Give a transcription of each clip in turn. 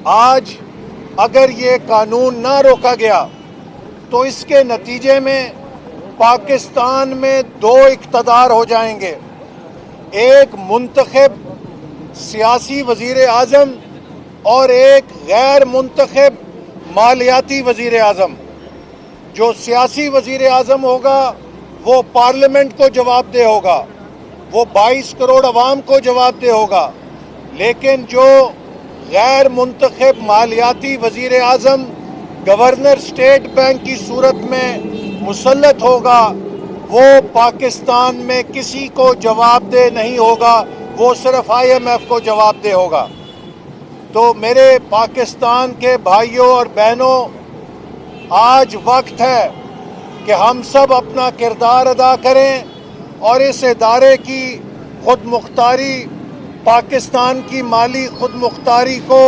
آج اگر یہ قانون نہ روکا گیا تو اس کے نتیجے میں پاکستان میں دو اقتدار ہو جائیں گے، ایک منتخب سیاسی وزیر اعظم اور ایک غیر منتخب مالیاتی وزیر اعظم۔ جو سیاسی وزیر اعظم ہوگا وہ پارلیمنٹ کو جواب دہ ہوگا، وہ 22 کروڑ عوام کو جواب دہ ہوگا، لیکن جو غیر منتخب مالیاتی وزیر اعظم گورنر اسٹیٹ بینک کی صورت میں مسلط ہوگا وہ پاکستان میں کسی کو جواب دہ نہیں ہوگا، وہ صرف IMF کو جواب دہ ہوگا۔ تو میرے پاکستان کے بھائیوں اور بہنوں، آج وقت ہے کہ ہم سب اپنا کردار ادا کریں اور اس ادارے کی خود مختاری، پاکستان کی مالی خود مختاری کو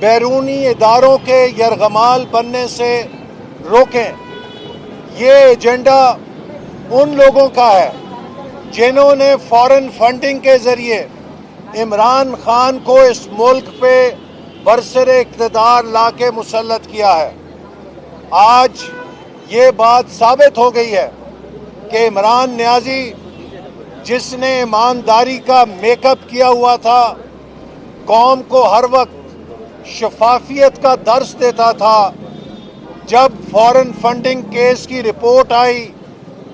بیرونی اداروں کے یرغمال بننے سے روکیں۔ یہ ایجنڈا ان لوگوں کا ہے جنہوں نے فارن فنڈنگ کے ذریعے عمران خان کو اس ملک پہ برسر اقتدار لا کے مسلط کیا ہے۔ آج یہ بات ثابت ہو گئی ہے کہ عمران نیازی، جس نے ایمانداری کا میک اپ کیا ہوا تھا، قوم کو ہر وقت شفافیت کا درس دیتا تھا، جب فارن فنڈنگ کیس کی رپورٹ آئی،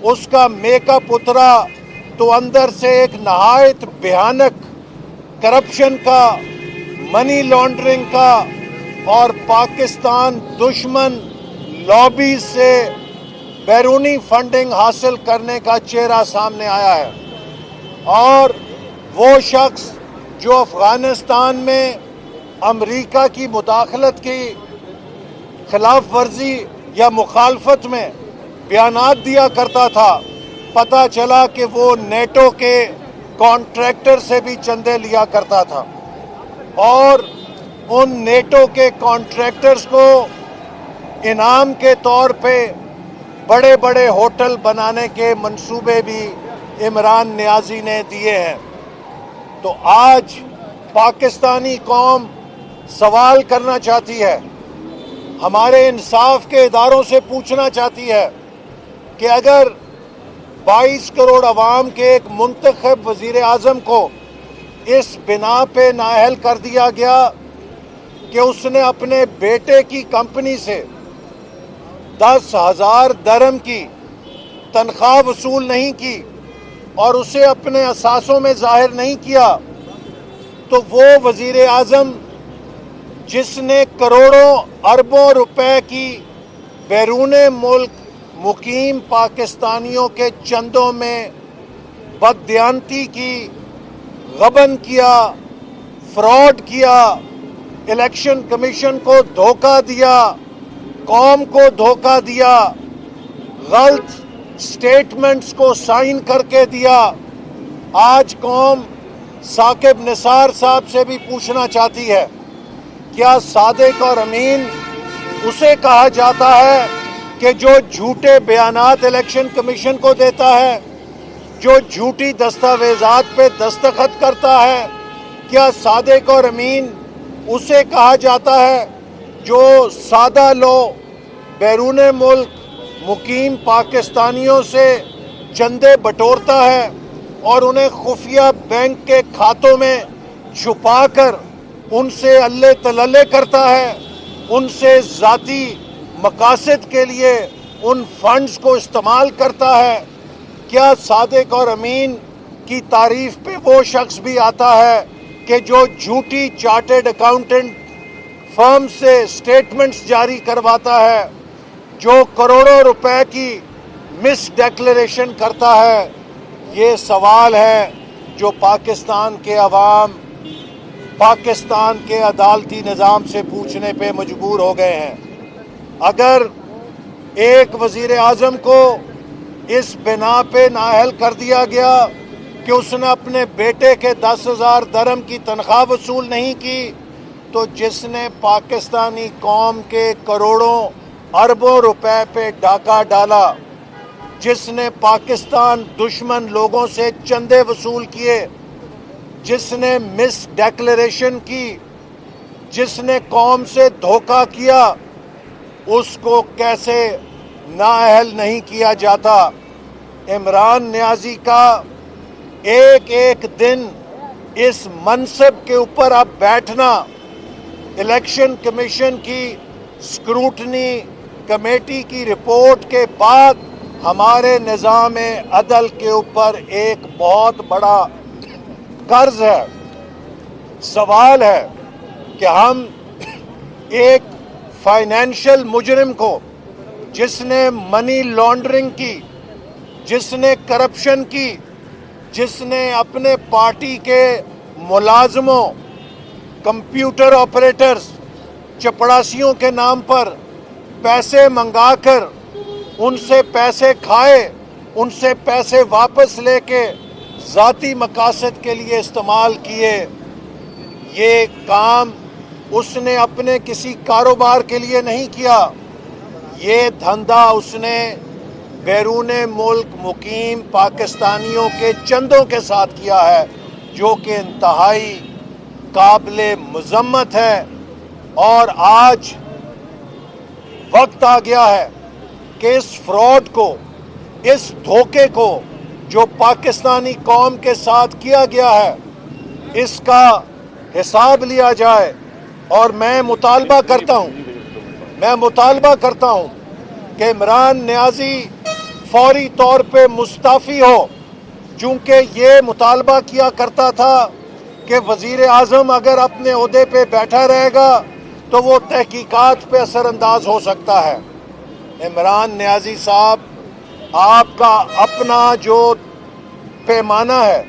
اس کا میک اپ اترا تو اندر سے ایک نہایت بھیانک کرپشن کا، منی لانڈرنگ کا اور پاکستان دشمن لابی سے بیرونی فنڈنگ حاصل کرنے کا چہرہ سامنے آیا ہے۔ اور وہ شخص جو افغانستان میں امریکہ کی مداخلت کی خلاف ورزی یا مخالفت میں بیانات دیا کرتا تھا، پتہ چلا کہ وہ نیٹو کے کانٹریکٹر سے بھی چندے لیا کرتا تھا اور ان نیٹو کے کانٹریکٹرز کو انعام کے طور پہ بڑے بڑے ہوٹل بنانے کے منصوبے بھی عمران نیازی نے دیے ہیں۔ تو آج پاکستانی قوم سوال کرنا چاہتی ہے، ہمارے انصاف کے اداروں سے پوچھنا چاہتی ہے کہ اگر 22 کروڑ عوام کے ایک منتخب وزیر اعظم کو اس بنا پہ نااہل کر دیا گیا کہ اس نے اپنے بیٹے کی کمپنی سے 10,000 درہم کی تنخواہ وصول نہیں کی اور اسے اپنے اثاثوں میں ظاہر نہیں کیا، تو وہ وزیر اعظم جس نے کروڑوں اربوں روپے کی بیرون ملک مقیم پاکستانیوں کے چندوں میں بددیانتی کی، غبن کیا، فراڈ کیا، الیکشن کمیشن کو دھوکہ دیا، قوم کو دھوکہ دیا، غلط سٹیٹمنٹس کو سائن کر کے دیا، آج قوم ثاقب نثار صاحب سے بھی پوچھنا چاہتی ہے، کیا صادق اور امین اسے کہا جاتا ہے کہ جو جھوٹے بیانات الیکشن کمیشن کو دیتا ہے، جو جھوٹی دستاویزات پہ دستخط کرتا ہے؟ کیا صادق اور امین اسے کہا جاتا ہے جو سادہ بیرون ملک مقیم پاکستانیوں سے چندے بٹورتا ہے اور انہیں خفیہ بینک کے کھاتوں میں چھپا کر ان سے اللہ تللے کرتا ہے، ان سے ذاتی مقاصد کے لیے ان فنڈز کو استعمال کرتا ہے؟ کیا صادق اور امین کی تعریف پہ وہ شخص بھی آتا ہے کہ جو جھوٹی چارٹرڈ اکاؤنٹنٹ فرم سے سٹیٹمنٹس جاری کرواتا ہے، جو کروڑوں روپے کی مس ڈیکلریشن کرتا ہے؟ یہ سوال ہے جو پاکستان کے عوام پاکستان کے عدالتی نظام سے پوچھنے پہ مجبور ہو گئے ہیں۔ اگر ایک وزیر اعظم کو اس بنا پہ نااہل کر دیا گیا کہ اس نے اپنے بیٹے کے 10,000 درہم کی تنخواہ وصول نہیں کی، تو جس نے پاکستانی قوم کے کروڑوں اربوں روپے پہ ڈاکہ ڈالا، جس نے پاکستان دشمن لوگوں سے چندے وصول کیے، جس نے مس ڈیکلریشن کی، جس نے قوم سے دھوکہ کیا اس کو کیسے نااہل نہیں کیا جاتا۔ عمران نیازی کا ایک ایک دن اس منصب کے اوپر اب بیٹھنا الیکشن کمیشن کی اسکروٹنی کمیٹی کی رپورٹ کے بعد ہمارے نظام عدل کے اوپر ایک بہت بڑا قرض ہے۔ سوال ہے کہ ہم ایک فائنینشل مجرم کو، جس نے منی لانڈرنگ کی، جس نے کرپشن کی، جس نے اپنے پارٹی کے ملازموں، کمپیوٹر آپریٹرز، چپڑاسیوں کے نام پر پیسے منگا کر ان سے پیسے کھائے، ان سے پیسے واپس لے کے ذاتی مقاصد کے لیے استعمال کیے۔ یہ کام اس نے اپنے کسی کاروبار کے لیے نہیں کیا، یہ دھندا اس نے بیرون ملک مقیم پاکستانیوں کے چندوں کے ساتھ کیا ہے، جو کہ انتہائی قابل مذمت ہے۔ اور آج وقت آ گیا ہے کہ اس فراڈ کو، اس دھوکے کو جو پاکستانی قوم کے ساتھ کیا گیا ہے، اس کا حساب لیا جائے۔ اور میں مطالبہ کرتا ہوں کہ عمران نیازی فوری طور پہ مستعفی ہو، چونکہ یہ مطالبہ کیا کرتا تھا کہ وزیر اعظم اگر اپنے عہدے پہ بیٹھا رہے گا تو وہ تحقیقات پہ اثر انداز ہو سکتا ہے۔ عمران نیازی صاحب، آپ کا اپنا جو پیمانہ ہے،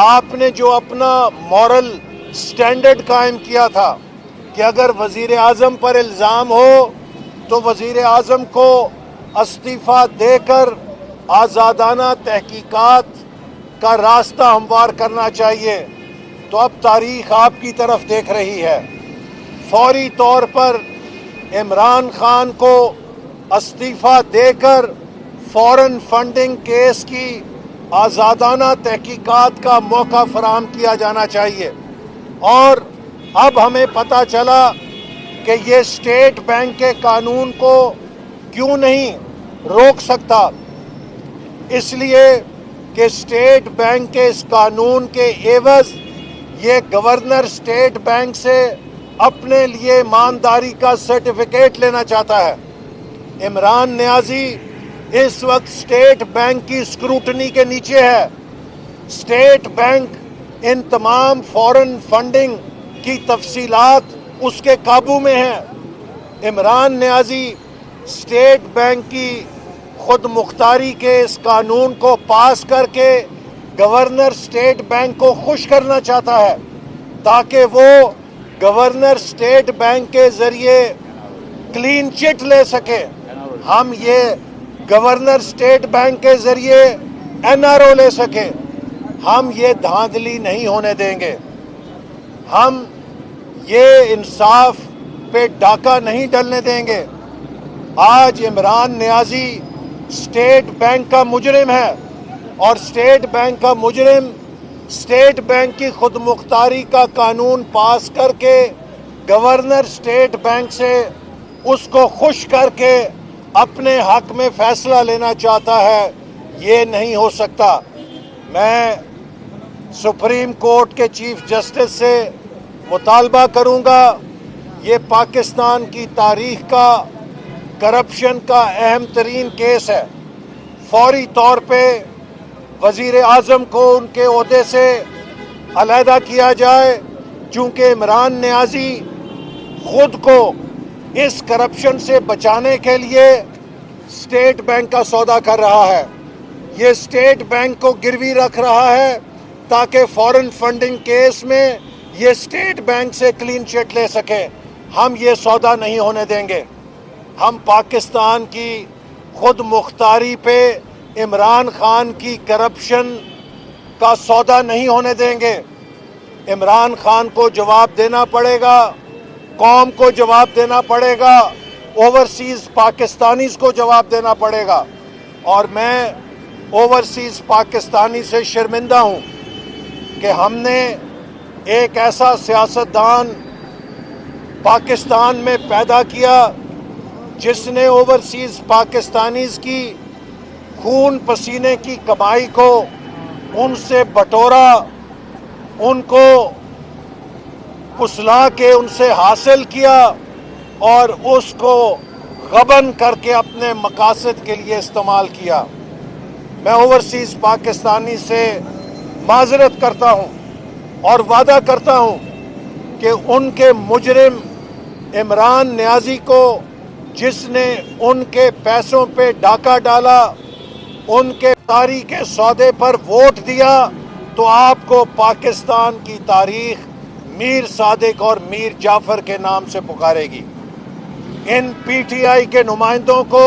آپ نے جو اپنا مورل سٹینڈرڈ قائم کیا تھا کہ اگر وزیر اعظم پر الزام ہو تو وزیر اعظم کو استعفیٰ دے کر آزادانہ تحقیقات کا راستہ ہموار کرنا چاہیے، تو اب تاریخ آپ کی طرف دیکھ رہی ہے۔ فوری طور پر عمران خان کو استعفیٰ دے کر فورن فنڈنگ کیس کی آزادانہ تحقیقات کا موقع فراہم کیا جانا چاہیے۔ اور اب ہمیں پتہ چلا کہ یہ اسٹیٹ بینک کے قانون کو کیوں نہیں روک سکتا، اس لیے کہ اسٹیٹ بینک کے اس قانون کے عوض یہ گورنر اسٹیٹ بینک سے اپنے لیے ایمانداری کا سرٹیفکیٹ لینا چاہتا ہے۔ عمران نیازی اس وقت اسٹیٹ بینک کی اسکروٹنی کے نیچے ہے۔ اسٹیٹ بینک ان تمام فورن فنڈنگ کی تفصیلات اس کے قابو میں ہیں۔ عمران نیازی اسٹیٹ بینک کی خود مختاری کے اس قانون کو پاس کر کے گورنر اسٹیٹ بینک کو خوش کرنا چاہتا ہے، تاکہ وہ گورنر اسٹیٹ بینک کے ذریعے کلین چٹ لے سکے۔ ہم یہ گورنر اسٹیٹ بینک کے ذریعے NRO لے سکے۔ ہم یہ دھاندلی نہیں ہونے دیں گے، ہم یہ انصاف پہ ڈاکہ نہیں ڈلنے دیں گے۔ آج عمران نیازی اسٹیٹ بینک کا مجرم ہے، اور اسٹیٹ بینک کا مجرم اسٹیٹ بینک کی خود مختاری کا قانون پاس کر کے گورنر اسٹیٹ بینک سے اس کو خوش کر کے اپنے حق میں فیصلہ لینا چاہتا ہے۔ یہ نہیں ہو سکتا۔ میں سپریم کورٹ کے چیف جسٹس سے مطالبہ کروں گا، یہ پاکستان کی تاریخ کا کرپشن کا اہم ترین کیس ہے۔ فوری طور پہ وزیر اعظم کو ان کے عہدے سے علیحدہ کیا جائے، چونکہ عمران نیازی خود کو اس کرپشن سے بچانے کے لیے اسٹیٹ بینک کا سودا کر رہا ہے۔ یہ اسٹیٹ بینک کو گروی رکھ رہا ہے تاکہ فورن فنڈنگ کیس میں یہ اسٹیٹ بینک سے کلین چٹ لے سکے۔ ہم یہ سودا نہیں ہونے دیں گے۔ ہم پاکستان کی خود مختاری پہ عمران خان کی کرپشن کا سودا نہیں ہونے دیں گے۔ عمران خان کو جواب دینا پڑے گا، قوم کو جواب دینا پڑے گا، اوورسیز پاکستانیز کو جواب دینا پڑے گا۔ اور میں اوورسیز پاکستانی سے شرمندہ ہوں کہ ہم نے ایک ایسا سیاستدان پاکستان میں پیدا کیا، جس نے اوورسیز پاکستانیز کی خون پسینے کی کمائی کو ان سے بٹورا، ان کو پسلا کے ان سے حاصل کیا اور اس کو غبن کر کے اپنے مقاصد کے لیے استعمال کیا۔ میں اوورسیز پاکستانی سے معذرت کرتا ہوں اور وعدہ کرتا ہوں کہ ان کے مجرم عمران نیازی کو، جس نے ان کے پیسوں پہ ڈاکہ ڈالا، ان کے تاریخ کے سودے پر ووٹ دیا، تو آپ کو پاکستان کی تاریخ میر صادق اور میر جعفر کے نام سے پکارے گی۔ ان پی ٹی آئی کے نمائندوں کو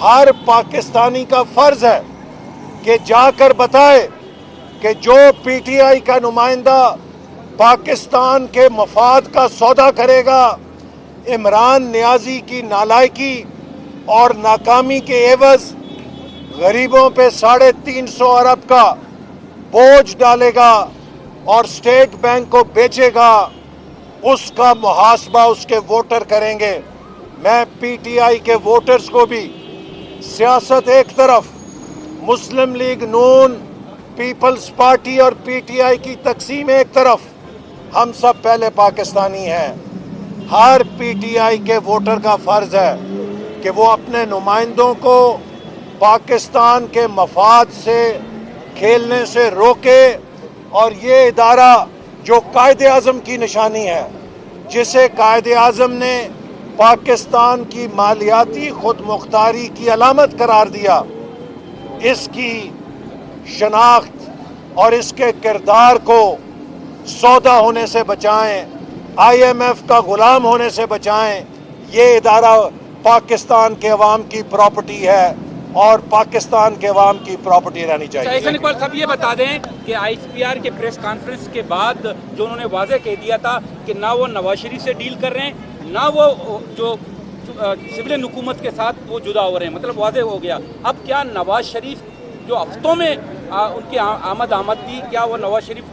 ہر پاکستانی کا فرض ہے کہ جا کر بتائے کہ جو پی ٹی آئی کا نمائندہ پاکستان کے مفاد کا سودا کرے گا، عمران نیازی کی نالائکی اور ناکامی کے عوض غریبوں پہ 350 ارب کا بوجھ ڈالے گا اور اسٹیٹ بینک کو بیچے گا، اس کا محاسبہ اس کے ووٹر کریں گے۔ میں پی ٹی آئی کے ووٹرز کو بھی، سیاست ایک طرف، مسلم لیگ نون، پیپلز پارٹی اور پی ٹی آئی کی تقسیم ایک طرف، ہم سب پہلے پاکستانی ہیں۔ ہر پی ٹی آئی کے ووٹر کا فرض ہے کہ وہ اپنے نمائندوں کو پاکستان کے مفاد سے کھیلنے سے روکے، اور یہ ادارہ جو قائد اعظم کی نشانی ہے، جسے قائد اعظم نے پاکستان کی مالیاتی خود مختاری کی علامت قرار دیا، اس کی شناخت اور اس کے کردار کو سودا ہونے سے بچائیں، آئی ایم ایف کا غلام ہونے سے بچائیں۔ یہ ادارہ پاکستان کے عوام کی پراپرٹی ہے اور پاکستان کے عوام کی پراپرٹی رہنی چاہیے۔ احسان اقبال صاحب یہ بتا دیں کہ آئی ایس پی آر کے پریس کانفرنس کے بعد جو انہوں نے واضح کہہ دیا تھا کہ نہ وہ نواز شریف سے ڈیل کر رہے ہیں، نہ وہ جو سویلین حکومت کے ساتھ وہ جدا ہو رہے ہیں، مطلب واضح ہو گیا۔ اب کیا نواز شریف جو ہفتوں میں ان کی آمد تھی، کیا وہ نواز شریف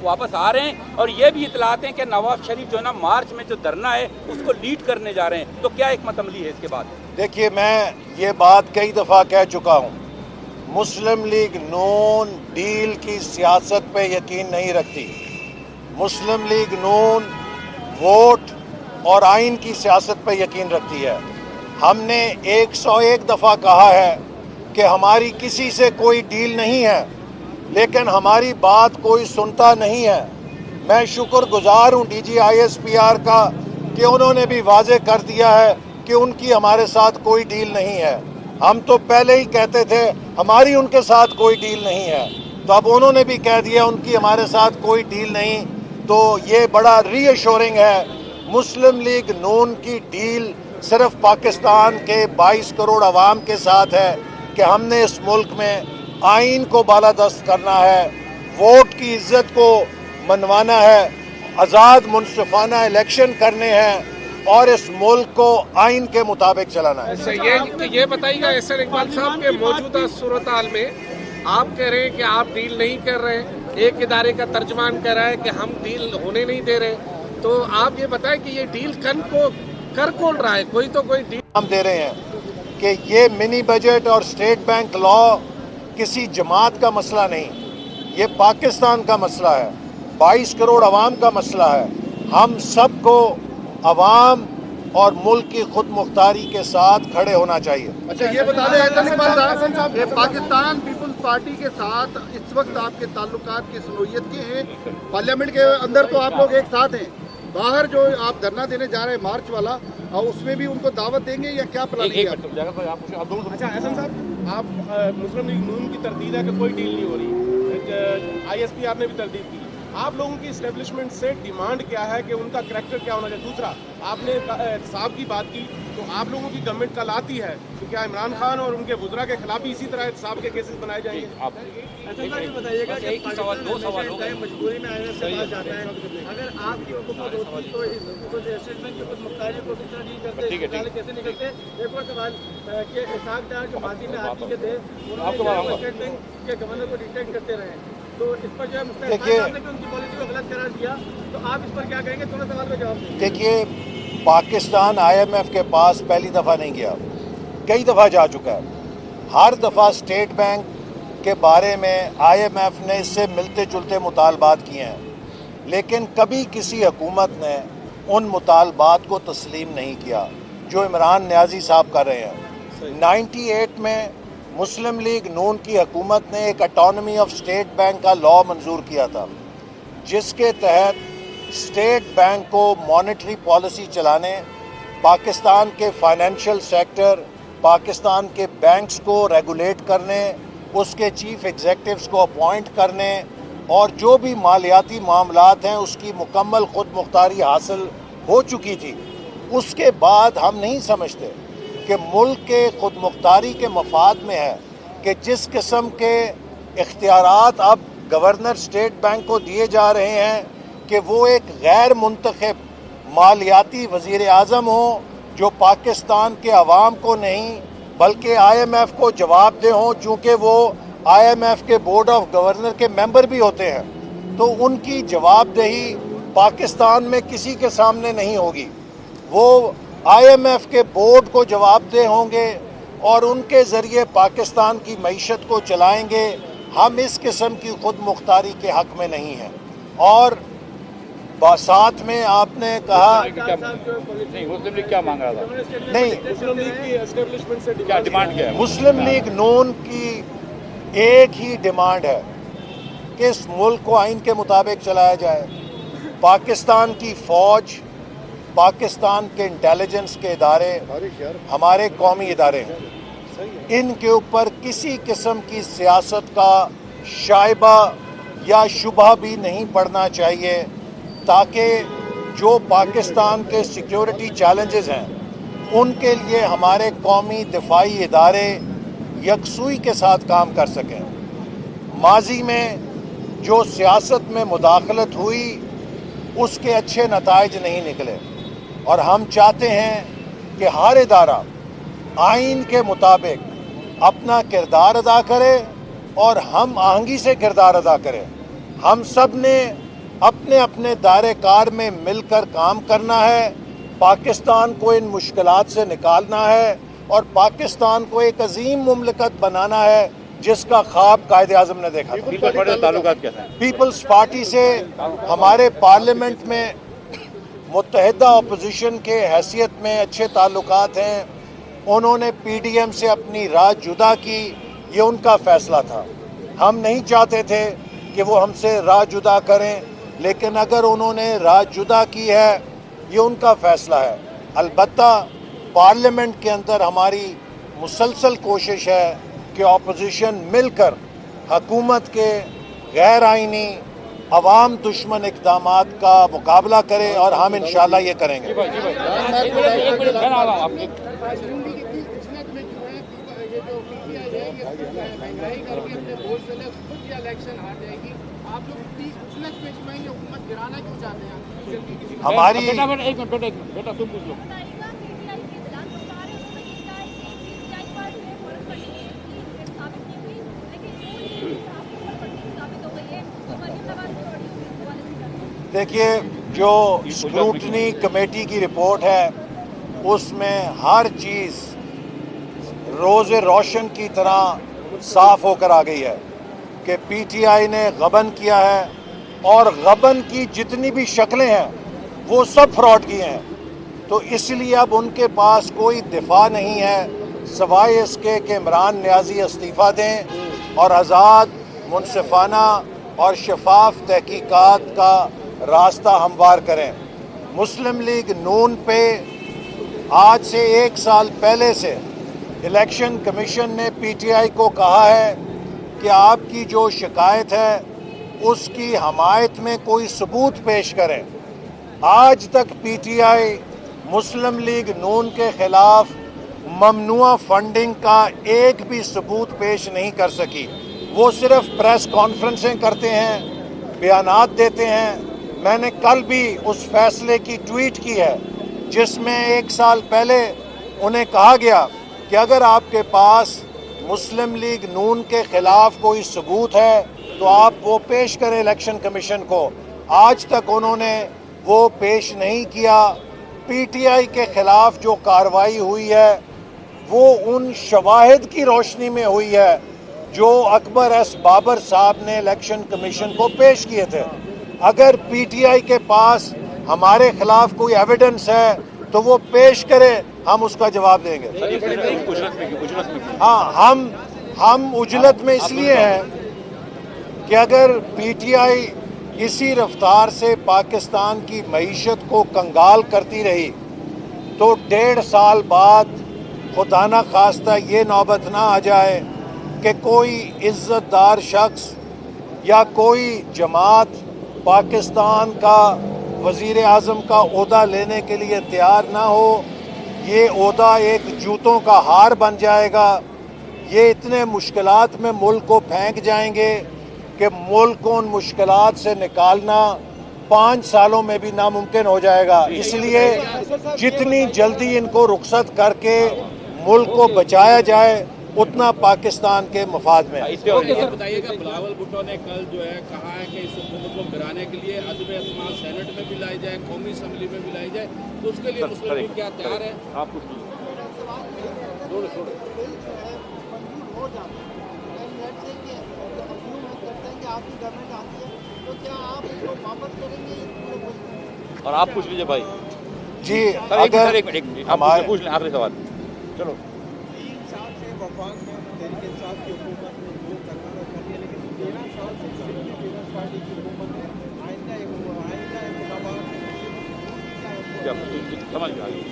واپس آ رہے ہیں؟ اور یہ بھی اطلاعات ہیں کہ نواز شریف جو ہے نا مارچ میں جو دھرنا ہے اس کو لیڈ کرنے جا رہے ہیں، تو کیا حکمت عملی ہے اس کے بعد؟ دیکھیے، میں یہ بات کئی دفعہ کہہ چکا ہوں، مسلم لیگ نون ڈیل کی سیاست پہ یقین نہیں رکھتی۔ مسلم لیگ نون ووٹ اور آئین کی سیاست پہ یقین رکھتی ہے۔ ہم نے 101 دفعہ کہا ہے کہ ہماری کسی سے کوئی ڈیل نہیں ہے، لیکن ہماری بات کوئی سنتا نہیں ہے۔ میں شکر گزار ہوں D G I S P R کا کہ انہوں نے بھی واضح کر دیا ہے کہ ان کی ہمارے ساتھ کوئی ڈیل نہیں ہے۔ ہم تو پہلے ہی کہتے تھے ہماری ان کے ساتھ کوئی ڈیل نہیں ہے، تو اب انہوں نے بھی کہہ دیا ان کی ہمارے ساتھ کوئی ڈیل نہیں، تو یہ بڑا ری ایشورنگ ہے۔ مسلم لیگ نون کی ڈیل صرف پاکستان کے 22 کروڑ عوام کے ساتھ ہے کہ ہم نے اس ملک میں آئین کو بالادست کرنا ہے، ووٹ کی عزت کو منوانا ہے، آزاد منصفانہ الیکشن کرنے ہیں اور اس ملک کو آئین کے مطابق چلانا ہے۔ یہ بتائیے گا احسان اقبال صاحب کے موجودہ صورتحال میں آپ کہہ رہے ہیں کہ آپ ڈیل نہیں کر رہے، ایک ادارے کا ترجمان کہہ رہا ہے کہ ہم ڈیل ہونے نہیں دے رہے، تو آپ یہ بتائیں کہ یہ ڈیل کر کون رہا ہے؟ کوئی تو کوئی ڈیل ہم دے رہے ہیں کہ یہ منی بجٹ اور اسٹیٹ بینک لا کسی جماعت کا مسئلہ نہیں، یہ پاکستان کا مسئلہ ہے، 22 کروڑ عوام کا مسئلہ ہے۔ ہم سب کو عوام اور ملک کی خود مختاری کے ساتھ کھڑے ہونا چاہیے۔ اچھا یہ بتا دیں احسان اقبال صاحب کہ پاکستان پیپلز پارٹی کے ساتھ اس وقت آپ کے تعلقات کی صنوعیت کے ہیں؟ پارلیمنٹ کے اندر تو آپ لوگ ایک ساتھ ہیں، باہر جو آپ دھرنا دینے جا رہے ہیں مارچ والا، اس میں بھی ان کو دعوت دیں گے یا کیا پلان ہے؟ اچھا احسان صاحب، آپ مسلم لیگ نون کی تردید ہے کہ کوئی ڈیل نہیں ہو رہی، آئی ایس پی آر نے بھی تردید کی، آپ لوگوں کی اسٹیبلشمنٹ سے ڈیمانڈ کیا ہے کہ ان کا کریکٹر کیا ہونا چاہیے؟ دوسرا، آپ نے احتساب کی بات کی، تو آپ لوگوں کی گورنمنٹ کل آتی ہے تو کیا عمران خان اور ان کے وزراء کے خلاف بھی اسی طرح احتساب کے کیسز بنائے جائیں گے؟ بتائیے گا کہ دو سوال ہو گئے، مجبوری میں آئے جاتا ہے، اگر آپ کی حکومت ہوتی تو اس اسٹیٹمنٹ کی خود مختاری کو کس طرح ڈیل کرتے، کیسے نکلتے؟ ایک اور سوال کہ اسحاق ڈار جو ماضی میں آپ کے تھے، انہوں نے اسٹیٹ بینک کے گورنر کو ڈیٹیکٹ کرتے رہے، تو اس پر جو ہے ان کی پالیسی کو غلط قرار دیا، تو آپ اس پر کیا کہیں گے؟ تھوڑا سوال کا جواب دیں۔ دیکھیے، پاکستان IMF کے پاس پہلی دفعہ نہیں گیا، کئی دفعہ جا چکا ہے. ہر دفعہ اسٹیٹ بینک کے بارے میں IMF نے اس سے ملتے جلتے مطالبات کیے ہیں، لیکن کبھی کسی حکومت نے ان مطالبات کو تسلیم نہیں کیا جو عمران نیازی صاحب کر رہے ہیں. 98 میں مسلم لیگ نون کی حکومت نے ایک اٹانومی آف اسٹیٹ بینک کا لاء منظور کیا تھا، جس کے تحت اسٹیٹ بینک کو مانیٹری پالیسی چلانے، پاکستان کے فائنینشیل سیکٹر، پاکستان کے بینکس کو ریگولیٹ کرنے، اس کے چیف ایگزیکٹوز کو اپوائنٹ کرنے، اور جو بھی مالیاتی معاملات ہیں اس کی مکمل خود مختاری حاصل ہو چکی تھی. اس کے بعد ہم نہیں سمجھتے کہ ملک کے خود مختاری کے مفاد میں ہے کہ جس قسم کے اختیارات اب گورنر اسٹیٹ بینک کو دیے جا رہے ہیں کہ وہ ایک غیر منتخب مالیاتی وزیر اعظم ہوں جو پاکستان کے عوام کو نہیں بلکہ IMF کو جواب دہ ہوں، چونکہ وہ IMF کے بورڈ آف گورنر کے ممبر بھی ہوتے ہیں، تو ان کی جواب دہی پاکستان میں کسی کے سامنے نہیں ہوگی. وہ IMF کے بورڈ کو جواب دہ ہوں گے اور ان کے ذریعے پاکستان کی معیشت کو چلائیں گے. ہم اس قسم کی خود مختاری کے حق میں نہیں ہیں. اور ساتھ میں آپ نے کہا نہیں مسلم لیگ کیا مانگ رہا تھا؟ نہیں، مسلم لیگ کی اسٹیبلشمنٹ سے کیا ڈیمانڈ کیا ہے؟ مسلم لیگ نون کی ایک ہی ڈیمانڈ ہے کہ اس ملک کو آئین کے مطابق چلایا جائے. پاکستان کی فوج، پاکستان کے انٹیلیجنس کے ادارے ہمارے قومی ادارے ہیں، ان کے اوپر کسی قسم کی سیاست کا شائبہ یا شبہ بھی نہیں پڑنا چاہیے، تاکہ جو پاکستان کے سیکیورٹی چیلنجز ہیں ان کے لیے ہمارے قومی دفاعی ادارے یکسوئی کے ساتھ کام کر سکیں. ماضی میں جو سیاست میں مداخلت ہوئی اس کے اچھے نتائج نہیں نکلے، اور ہم چاہتے ہیں کہ ہر ادارہ آئین کے مطابق اپنا کردار ادا کرے اور ہم آہنگی سے کردار ادا کریں. ہم سب نے اپنے اپنے دائرے کار میں مل کر کام کرنا ہے، پاکستان کو ان مشکلات سے نکالنا ہے اور پاکستان کو ایک عظیم مملکت بنانا ہے جس کا خواب قائد اعظم نے دیکھا تھا. تعلقات کیسے ہیں؟ پیپلز پارٹی سے ہمارے پارلیمنٹ میں متحدہ اپوزیشن کے حیثیت میں اچھے تعلقات ہیں. انہوں نے PDM سے اپنی راہ جدا کی، یہ ان کا فیصلہ تھا. ہم نہیں چاہتے تھے کہ وہ ہم سے راہ جدا کریں، لیکن اگر انہوں نے راہ جدا کی ہے یہ ان کا فیصلہ ہے. البتہ پارلیمنٹ کے اندر ہماری مسلسل کوشش ہے کہ اپوزیشن مل کر حکومت کے غیر آئینی عوام دشمن اقدامات کا مقابلہ کرے، اور ہم انشاءاللہ یہ کریں گے. ہماری دیکھیے، جو اسکروٹنی کمیٹی کی رپورٹ ہے اس میں ہر چیز روز روشن کی طرح صاف ہو کر آ گئی ہے کہ PTI نے غبن کیا ہے، اور غبن کی جتنی بھی شکلیں ہیں وہ سب فراڈ کیے ہیں. تو اس لیے اب ان کے پاس کوئی دفاع نہیں ہے سوائے اس کے کہ عمران نیازی استعفیٰ دیں اور آزاد، منصفانہ اور شفاف تحقیقات کا راستہ ہموار کریں. مسلم لیگ نون پہ آج سے 1 سال پہلے سے الیکشن کمیشن نے PTI کو کہا ہے کہ آپ کی جو شکایت ہے اس کی حمایت میں کوئی ثبوت پیش کریں. آج تک PTI مسلم لیگ نون کے خلاف ممنوع فنڈنگ کا ایک بھی ثبوت پیش نہیں کر سکی. وہ صرف پریس کانفرنسیں کرتے ہیں، بیانات دیتے ہیں. میں نے کل بھی اس فیصلے کی ٹویٹ کی ہے جس میں 1 سال پہلے انہیں کہا گیا کہ اگر آپ کے پاس مسلم لیگ نون کے خلاف کوئی ثبوت ہے تو آپ وہ پیش کریں الیکشن کمیشن کو. آج تک انہوں نے وہ پیش نہیں کیا. PTI کے خلاف جو کارروائی ہوئی ہے وہ ان شواہد کی روشنی میں ہوئی ہے جو اکبر ایس بابر صاحب نے الیکشن کمیشن کو پیش کیے تھے. اگر PTI کے پاس ہمارے خلاف کوئی ایویڈنس ہے تو وہ پیش کرے, ہم اس کا جواب دیں گے. ہاں, ہم اجلت میں اس لیے ہیں کہ اگر PTI اسی رفتار سے پاکستان کی معیشت کو کنگال کرتی رہی تو 1.5 سال بعد خدا نہ خواستہ یہ نوبت نہ آ جائے کہ کوئی عزت دار شخص یا کوئی جماعت پاکستان کا وزیر اعظم کا عہدہ لینے کے لیے تیار نہ ہو. یہ عہدہ ایک جوتوں کا ہار بن جائے گا. یہ اتنے مشکلات میں ملک کو پھینک جائیں گے کہ ملک کو ان مشکلات سے نکالنا 5 سالوں میں بھی ناممکن ہو جائے گا. اس لیے جتنی جلدی ان کو رخصت کر کے ملک کو بچایا جائے اتنا پاکستان کے مفاد میں. بتائیے گا, بلاول بھٹو نے کل جو ہے کہا ہے کہ اس حکومت کو گرانے کے لیے عدم اعتماد سینٹ میں بھی لائی جائے, قومی اسمبلی میں بھی لائی جائے, تو اس کے لیے مسلم لیگ کیا تیار ہے؟ آپ کچھ اور آپ پوچھ لیجیے بھائی. جی اگر ہمارے پوچھ لیں آخری سوال. چلو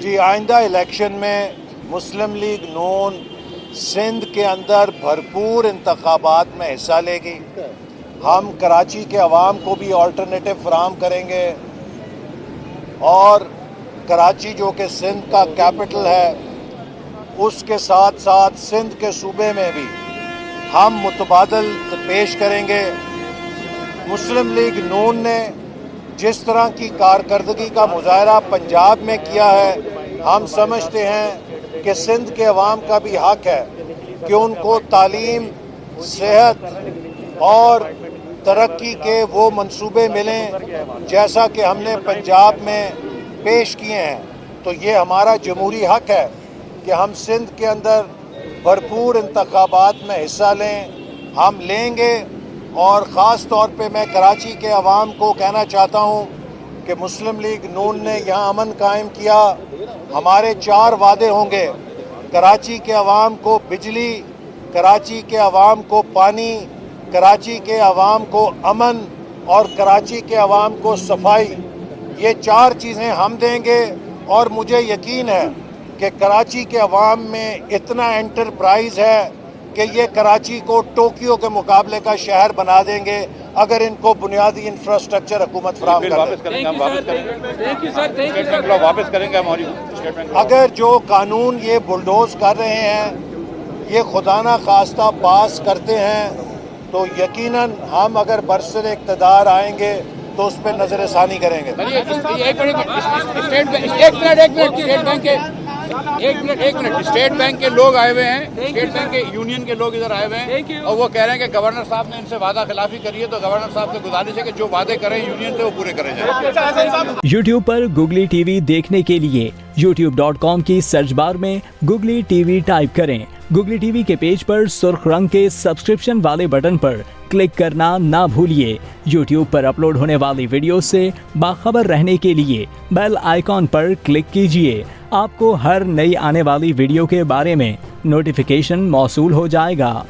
جی, آئندہ الیکشن میں مسلم لیگ نون سندھ کے اندر بھرپور انتخابات میں حصہ لے گی. ہم کراچی کے عوام کو بھی آلٹرنیٹو فراہم کریں گے اور کراچی جو کہ سندھ کا کیپٹل ہے اس کے ساتھ ساتھ سندھ کے صوبے میں بھی ہم متبادل پیش کریں گے. مسلم لیگ نون نے جس طرح کی کارکردگی کا مظاہرہ پنجاب میں کیا ہے, ہم سمجھتے ہیں کہ سندھ کے عوام کا بھی حق ہے کہ ان کو تعلیم, صحت اور ترقی کے وہ منصوبے ملیں جیسا کہ ہم نے پنجاب میں پیش کیے ہیں. تو یہ ہمارا جمہوری حق ہے کہ ہم سندھ کے اندر بھرپور انتخابات میں حصہ لیں. ہم لیں گے, اور خاص طور پہ میں کراچی کے عوام کو کہنا چاہتا ہوں کہ مسلم لیگ نون نے یہاں امن قائم کیا. ہمارے 4 وعدے ہوں گے. کراچی کے عوام کو بجلی, کراچی کے عوام کو پانی, کراچی کے عوام کو امن اور کراچی کے عوام کو صفائی. یہ 4 چیزیں ہم دیں گے, اور مجھے یقین ہے کہ کراچی کے عوام میں اتنا انٹرپرائز ہے کہ یہ کراچی کو ٹوکیو کے مقابلے کا شہر بنا دیں گے اگر ان کو بنیادی انفراسٹرکچر حکومت فراہم کریں گے. اگر جو قانون یہ بلڈوز کر رہے ہیں یہ خدا نہ خواستہ پاس کرتے ہیں تو یقیناً ہم اگر برسر اقتدار آئیں گے تو اس پہ نظر ثانی کریں گے. ایک منٹ اسٹیٹ بینک کے لوگ آئے ہوئے ہیں, اسٹیٹ بینک کے یونین کے لوگ ادھر آئے ہوئے ہیں, اور وہ کہہ رہے ہیں کہ گورنر صاحب نے ان سے وعدہ خلافی کری ہے, تو گورنر صاحب سے گزارش ہے کہ جو وعدے کریں یونین سے وہ پورے کرے جائیں. یوٹیوب پر گوگلی ٹی وی دیکھنے کے لیے youtube.com کی سرچ بار میں گوگلی ٹی وی ٹائپ کریں. گوگلی ٹی وی کے پیج پر سرخ رنگ کے سبسکرپشن والے بٹن پر کلک کرنا نہ بھولیے. یوٹیوب پر اپلوڈ ہونے والی ویڈیو سے باخبر رہنے کے لیے بیل آئیکن پر کلک کیجیے. آپ کو ہر نئی آنے والی ویڈیو کے بارے میں نوٹیفیکیشن موصول ہو جائے گا.